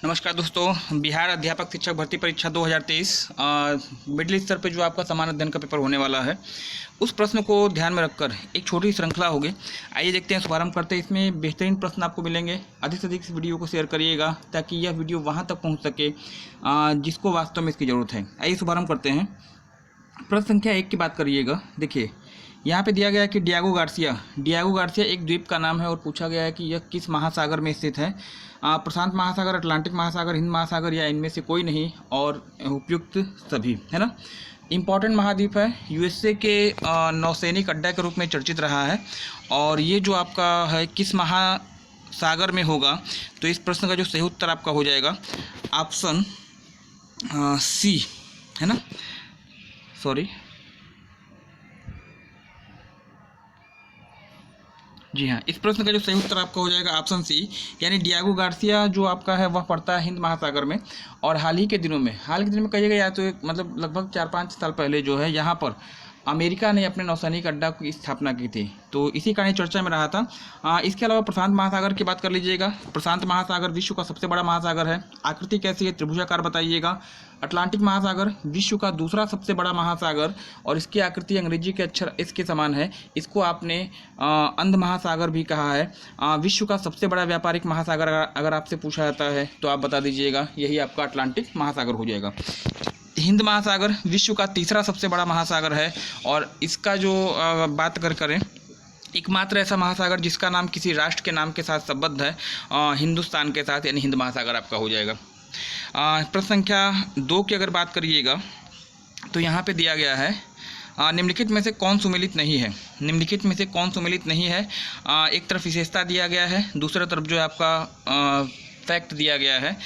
नमस्कार दोस्तों, बिहार अध्यापक शिक्षक भर्ती परीक्षा 2023 मिडिल स्तर पे जो आपका समान अध्ययन का पेपर होने वाला है, उस प्रश्न को ध्यान में रखकर एक छोटी श्रृंखला होगी। आइए देखते हैं, शुभारंभ करते हैं। इसमें बेहतरीन प्रश्न आपको मिलेंगे। अधिक से अधिक इस वीडियो को शेयर करिएगा ताकि यह वीडियो वहाँ तक पहुँच सके जिसको वास्तव में इसकी ज़रूरत है। आइए शुभारंभ करते हैं। प्रश्न संख्या 1 की बात करिएगा। देखिए, यहाँ पे दिया गया है कि डियागो गार्सिया एक द्वीप का नाम है और पूछा गया है कि यह किस महासागर में स्थित है। प्रशांत महासागर, अटलांटिक महासागर, हिंद महासागर या इनमें से कोई नहीं और उपयुक्त सभी, है ना। इम्पॉर्टेंट महाद्वीप है, यूएसए के नौसैनिक अड्डा के रूप में चर्चित रहा है। और ये जो आपका है किस महासागर में होगा, तो इस प्रश्न का जो सही उत्तर आपका हो जाएगा ऑप्शन सी, है ना। सॉरी, जी हाँ, इस प्रश्न का जो सही उत्तर आपका हो जाएगा ऑप्शन सी, यानी डियागो गार्सिया जो आपका है वह पड़ता है हिंद महासागर में। और हाल के दिनों में कहिएगा या तो मतलब लगभग 4-5 साल पहले जो है यहाँ पर अमेरिका ने अपने नौसैनिक अड्डा की स्थापना की थी, तो इसी कारण चर्चा में रहा था। इसके अलावा प्रशांत महासागर की बात कर लीजिएगा। प्रशांत महासागर विश्व का सबसे बड़ा महासागर है। आकृति कैसी है, त्रिभुजाकार बताइएगा। अटलांटिक महासागर विश्व का दूसरा सबसे बड़ा महासागर और इसकी आकृति अंग्रेजी के अक्षर एस के समान है। इसको आपने अंध महासागर भी कहा है। विश्व का सबसे बड़ा व्यापारिक महासागर अगर आपसे पूछा जाता है तो आप बता दीजिएगा, यही आपका अटलांटिक महासागर हो जाएगा। हिंद महासागर विश्व का तीसरा सबसे बड़ा महासागर है और इसका जो बात करें, एकमात्र ऐसा महासागर जिसका नाम किसी राष्ट्र के नाम के साथ संबद्ध है हिंदुस्तान के साथ, यानी हिंद महासागर आपका हो जाएगा। प्रश्न संख्या 2 की अगर बात करिएगा तो यहाँ पे दिया गया है निम्नलिखित में से कौन सुमेलित नहीं है। निम्नलिखित में से कौन सुमेलित नहीं है, एक तरफ विशेषता दिया गया है, दूसरी तरफ जो है आपका फैक्ट दिया गया है।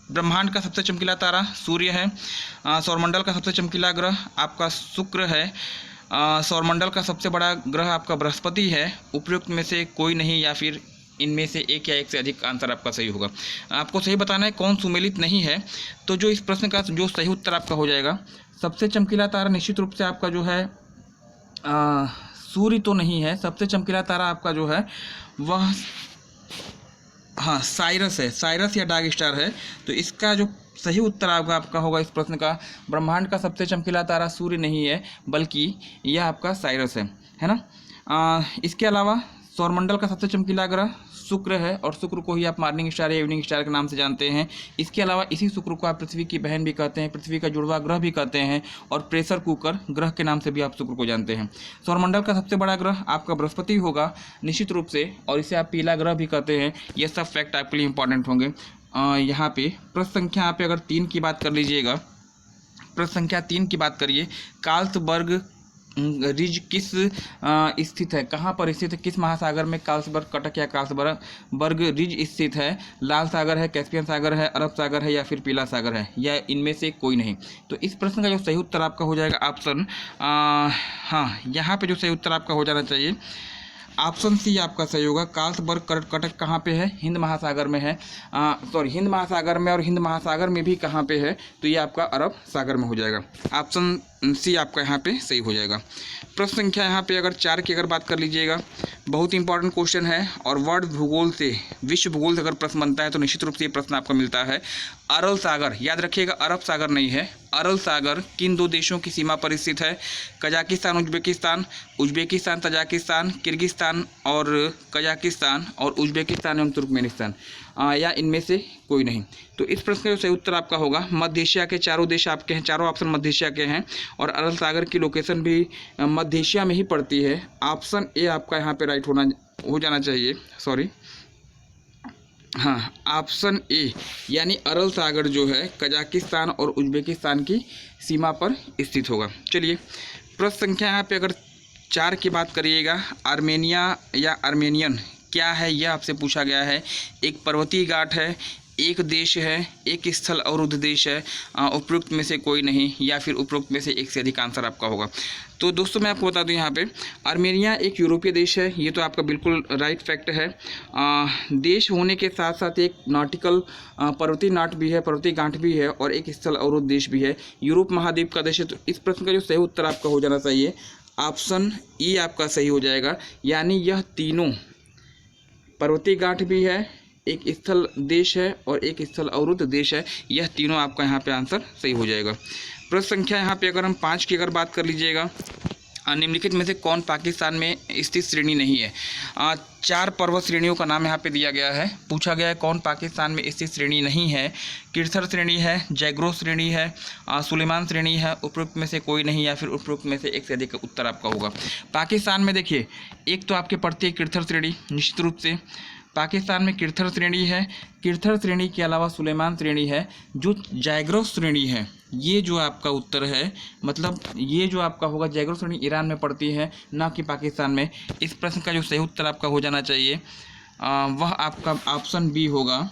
ब्रह्मांड का सबसे चमकीला तारा सूर्य है। सौरमंडल का सबसे चमकीला ग्रह आपका शुक्र है। सौरमंडल का सबसे बड़ा ग्रह आपका बृहस्पति है। उपयुक्त में से कोई नहीं या फिर इनमें से एक या एक से अधिक आंसर आपका सही होगा। आपको सही बताना है कौन सुमेलित नहीं है। तो जो इस प्रश्न का जो सही उत्तर आपका हो जाएगा, सबसे चमकीला तारा निश्चित रूप से आपका जो है सूर्य तो नहीं है। सबसे चमकीला तारा आपका जो है वह साइरस है, साइरस या डार्क स्टार है। तो इसका जो सही उत्तर आपका होगा इस प्रश्न का, ब्रह्मांड का सबसे चमकीला तारा सूर्य नहीं है बल्कि यह आपका साइरस है ना। इसके अलावा सौरमंडल का सबसे चमकीला ग्रह शुक्र है और शुक्र को ही आप मॉर्निंग स्टार या इवनिंग स्टार के नाम से जानते हैं। इसके अलावा इसी शुक्र को आप पृथ्वी की बहन भी कहते हैं, पृथ्वी का जुड़वा ग्रह भी कहते हैं और प्रेशर कुकर ग्रह के नाम से भी आप शुक्र को जानते हैं। सौरमंडल का सबसे बड़ा ग्रह आपका बृहस्पति होगा निश्चित रूप से, और इसे आप पीला ग्रह भी कहते हैं। ये सब फैक्ट आपके लिए इंपॉर्टेंट होंगे। यहाँ पे प्रश्न संख्या यहाँ पे अगर 3 की बात कर लीजिएगा, प्रश्न संख्या 3 की बात करिए। कार्लसबर्ग रिज किस स्थित है, कहाँ पर स्थित है, किस महासागर में कार्लसबर्ग कटक या कार्लसबर्ग रिज स्थित है। लाल सागर है, कैस्पियन सागर है, अरब सागर है या फिर पीला सागर है, या इनमें से कोई नहीं। तो इस प्रश्न का जो सही उत्तर आपका हो जाएगा ऑप्शन यहाँ पे जो सही उत्तर आपका हो जाना चाहिए ऑप्शन सी आपका सही होगा। कार्लसबर्ग कटक कहाँ पे है, हिंद महासागर में है। हिंद महासागर में, और हिंद महासागर में भी कहाँ पे है, तो ये आपका अरब सागर में हो जाएगा। ऑप्शन सी आपका यहाँ पे सही हो जाएगा। प्रश्न संख्या यहाँ पे अगर 4 की अगर बात कर लीजिएगा, बहुत इंपॉर्टेंट क्वेश्चन है और वर्ल्ड भूगोल से, विश्व भूगोल से अगर प्रश्न बनता है तो निश्चित रूप से ये प्रश्न आपको मिलता है। अरल सागर, याद रखिएगा अरब सागर नहीं है, अरल सागर किन 2 देशों की सीमा पर स्थित है। Kazakhstan Uzbekistan, Uzbekistan Tajikistan, Kyrgyzstan और कजाकिस्तान, और उज्बेकिस्तान एवं तुर्कमेनिस्तान, या इनमें से कोई नहीं। तो इस प्रश्न का जो सही उत्तर आपका होगा, मध्य एशिया के 4 देश आपके हैं, 4 ऑप्शन मध्य एशिया के हैं और अरल सागर की लोकेशन भी मध्य एशिया में ही पड़ती है। ऑप्शन ए आपका यहाँ पे राइट हो जाना चाहिए। सॉरी, ऑप्शन ए, यानी अरल सागर जो है कजाकिस्तान और उज्बेकिस्तान की सीमा पर स्थित होगा। चलिए, प्रश्न संख्या यहाँ पे अगर 4 की बात करिएगा, आर्मेनिया या आर्मेनियन क्या है, यह आपसे पूछा गया है। एक पर्वतीय घाट है, एक देश है, एक स्थल अवरुद्ध देश है, उपरोक्त में से कोई नहीं या फिर उपरोक्त में से एक से अधिक आंसर आपका होगा। तो दोस्तों मैं आपको बता दूं, यहाँ पे आर्मेनिया एक यूरोपीय देश है, ये तो आपका बिल्कुल राइट फैक्ट है। देश होने के साथ साथ एक नॉटिकल पर्वतीय नाट भी है, पर्वतीय गांठ भी है और एक स्थल अवरुद्ध देश भी है। यूरोप महाद्वीप का देश है। तो इस प्रश्न का जो सही उत्तर आपका हो जाना चाहिए ऑप्शन ई आपका सही हो जाएगा, यानी यह तीनों पर्वतीय गांठ भी है, एक स्थल देश है और एक स्थल अवरुद्ध देश है। यह तीनों आपका यहाँ पे आंसर सही हो जाएगा। प्रश्न संख्या यहाँ पे अगर हम 5 की अगर बात कर लीजिएगा, निम्नलिखित में से कौन पाकिस्तान में स्थित श्रेणी नहीं है। 4 पर्वत श्रेणियों का नाम यहाँ पे दिया गया है। पूछा गया है कौन पाकिस्तान में स्थित श्रेणी नहीं है। किरथर श्रेणी है, जैग्रोस श्रेणी है, सुलेमान श्रेणी है, उपरोक्त में से कोई नहीं या फिर उपरोक्त में से एक से अधिक उत्तर आपका होगा। पाकिस्तान में देखिए, एक तो आपके पड़ती है किरथर श्रेणी, निश्चित रूप से पाकिस्तान में किरथर श्रेणी है। किरथर श्रेणी के अलावा सुलेमान श्रेणी है। जो जैग्रोस श्रेणी है, ये जो आपका उत्तर है, मतलब ये जो आपका होगा जैग्रोस श्रेणी ईरान में पड़ती है, ना कि पाकिस्तान में। इस प्रश्न का जो सही उत्तर आपका हो जाना चाहिए वह आपका ऑप्शन बी होगा।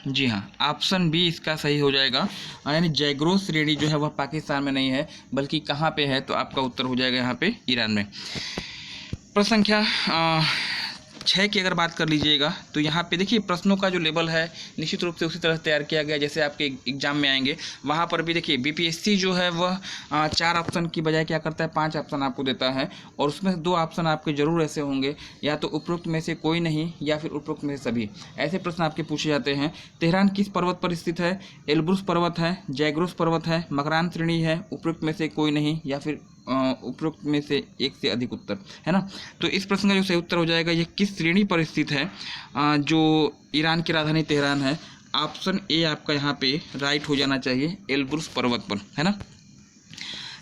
जी हाँ, ऑप्शन बी इसका सही हो जाएगा। यानी जैग्रोस श्रेणी जो है वह पाकिस्तान में नहीं है, बल्कि कहाँ पे है, तो आपका उत्तर हो जाएगा यहाँ पे ईरान में। प्रश्न संख्या 6 की अगर बात कर लीजिएगा, तो यहाँ पे देखिए प्रश्नों का जो लेवल है निश्चित रूप से उसी तरह तैयार किया गया जैसे आपके एग्जाम में आएंगे। वहाँ पर भी देखिए बीपीएससी जो है वह 4 ऑप्शन की बजाय क्या करता है, 5 ऑप्शन आपको देता है, और उसमें 2 ऑप्शन आपके जरूर ऐसे होंगे, या तो उपरोक्त में से कोई नहीं या फिर उपरोक्त में से सभी। ऐसे प्रश्न आपके पूछे जाते हैं। तेहरान किस पर्वत पर स्थित है। एल्ब्रुस पर्वत है, जैग्रोस पर्वत है, मकरान श्रेणी है, उपरोक्त में से कोई नहीं या फिर उपरोक्त में से एक से अधिक उत्तर, है ना। तो इस प्रश्न का जो सही उत्तर हो जाएगा, ये किस श्रेणी पर स्थित है जो ईरान की राजधानी तेहरान है। ऑप्शन ए आपका यहाँ पे राइट हो जाना चाहिए, एल्ब्रुस पर्वत पर, है ना।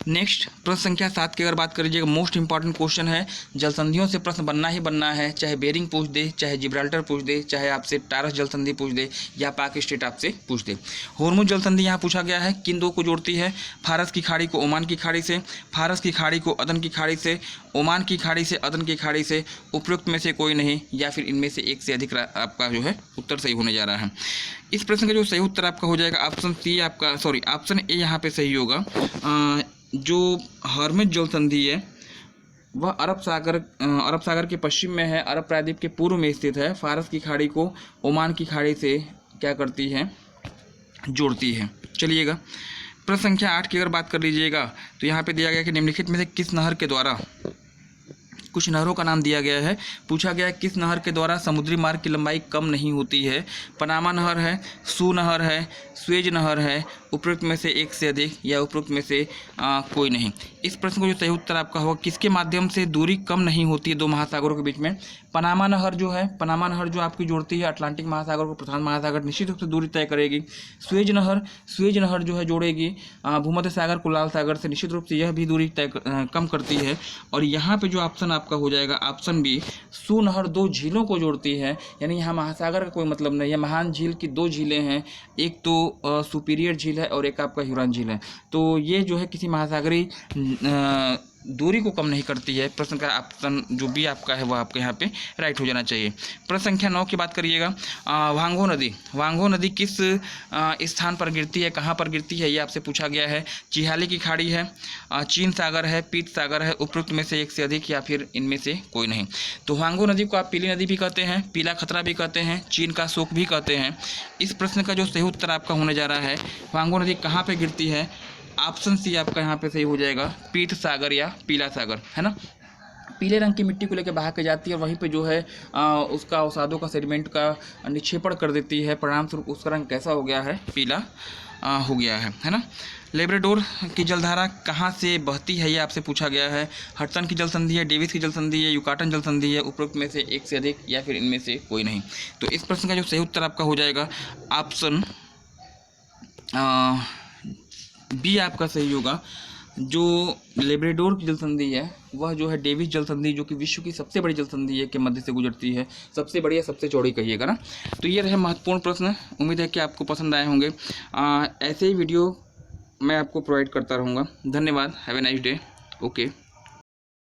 नेक्स्ट प्रश्न संख्या 7 की अगर बात कर लीजिएगा, मोस्ट इंपॉर्टेंट क्वेश्चन है। जलसंधियों से प्रश्न बनना ही बनना है, चाहे बेरिंग पूछ दे, चाहे जिब्राल्टर पूछ दे, चाहे आपसे टारस जलसंधि पूछ दे या पाक स्टेट आपसे पूछ दे। होर्मुज जलसंधि यहाँ पूछा गया है, किन 2 को जोड़ती है। फारस की खाड़ी को ओमान की खाड़ी से, फारस की खाड़ी को अदन की खाड़ी से, ओमान की खाड़ी से अदन की खाड़ी से, उपयुक्त में से कोई नहीं या फिर इनमें से एक से अधिक आपका जो है उत्तर सही होने जा रहा है। इस प्रश्न का जो सही उत्तर आपका हो जाएगा ऑप्शन सी आपका, सॉरी ऑप्शन ए यहाँ पे सही होगा। जो हॉर्मुज जलसंधि है वह अरब सागर के पश्चिम में है, अरब प्रायद्वीप के पूर्व में स्थित है। फारस की खाड़ी को ओमान की खाड़ी से क्या करती है, जोड़ती है। चलिएगा प्रश्न संख्या 8 की अगर बात कर लीजिएगा, तो यहाँ पे दिया गया कि निम्नलिखित में से किस नहर के द्वारा, कुछ नहरों का नाम दिया गया है। पूछा गया है किस नहर के द्वारा समुद्री मार्ग की लंबाई कम नहीं होती है। पनामा नहर है, सू नहर है, स्वेज नहर है, उपरोक्त में से एक से अधिक या उपरोक्त में से कोई नहीं। इस प्रश्न को जो सही उत्तर आपका होगा, किसके माध्यम से दूरी कम नहीं होती है 2 महासागरों के बीच में। पनामा नहर जो है, पनामा नहर जो आपकी जोड़ती है अटलांटिक महासागर को प्रशांत महासागर, निश्चित रूप से दूरी तय करेगी। स्वेज नहर जो है जोड़ेगी भूमध्य सागर को लाल सागर से, निश्चित रूप से यह भी दूरी तय कम करती है। और यहाँ पे जो ऑप्शन आपका हो जाएगा ऑप्शन बी, सू नहर 2 झीलों को जोड़ती है। यानी यहाँ महासागर का कोई मतलब नहीं है, महान झील की 2 झीलें हैं, एक तो सुपीरियर झील है और एक आपका ह्यूरॉन झील है। तो ये जो है किसी महासागरी दूरी को कम नहीं करती है। प्रश्न का ऑप्शन जो बी आपका है वह आपके यहाँ पे राइट हो जाना चाहिए। प्रश्न संख्या 9 की बात करिएगा, वांगो नदी किस स्थान पर गिरती है, कहाँ पर गिरती है, ये आपसे पूछा गया है। चिहाली की खाड़ी है, चीन सागर है, पीत सागर है, उपरोक्त में से एक से अधिक या फिर इनमें से कोई नहीं। तो वांगो नदी को आप पीली नदी भी कहते हैं, पीला खतरा भी कहते हैं, चीन का शोक भी कहते हैं। इस प्रश्न का जो सही उत्तर आपका होने जा रहा है, वांगो नदी कहाँ पर गिरती है, ऑप्शन सी आपका यहाँ पे सही हो जाएगा, पीत सागर या पीला सागर, है ना। पीले रंग की मिट्टी को लेकर बहा के जाती है और वहीं पे जो है उसका अवसादों का सेडिमेंट का निक्षेपण कर देती है, परिणामस्वरूप उसका रंग कैसा हो गया है, पीला हो गया है ना। लेब्राडोर की जलधारा कहाँ से बहती है, ये आपसे पूछा गया है। हडसन की जलसंधि है, डेविस की जलसंधि है, युकाटन जलसंधि है, उपरोक्त में से एक से अधिक या फिर इनमें से कोई नहीं। तो इस प्रश्न का जो सही उत्तर आपका हो जाएगा ऑप्शन बी आपका सही होगा। जो लेब्राडोर की जलसंधि है वह जो है डेविस जलसंधि, जो कि विश्व की सबसे बड़ी जलसंधि है, के मध्य से गुजरती है, सबसे बड़ी या सबसे चौड़ी कहिएगा ना। तो ये रहे महत्वपूर्ण प्रश्न, उम्मीद है कि आपको पसंद आए होंगे। ऐसे ही वीडियो मैं आपको प्रोवाइड करता रहूँगा। धन्यवाद, have a nice day, okay.